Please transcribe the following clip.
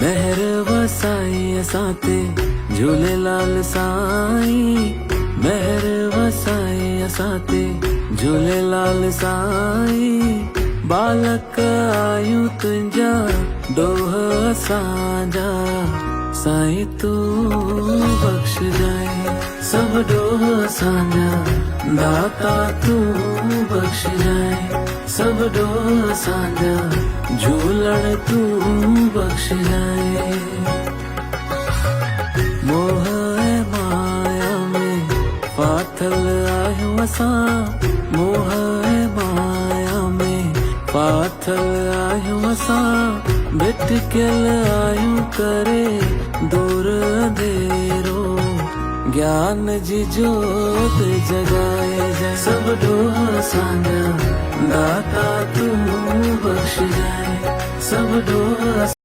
महर वसाई असाते झूलेलाल साईं, महर वसाई असाते झूलेलाल साईं। बालक आयूं तुंहिंजा डोह असांजा, साईं तू बख्श जाए सब डोह असांजा, दाता तू बख्श जाए सब डोह असांजा, झूलण तू बख्श जाए। मोह ऐं माया में फाथल आहियूं असां, मोह ऐं माया में फाथल आहियूं असां, भिटकियल आहियूं करे दूर अंधेरो, ज्ञान जी जोत जगाए जाए सब डोह असांजा, दाता तू बख्श जाए सब डोह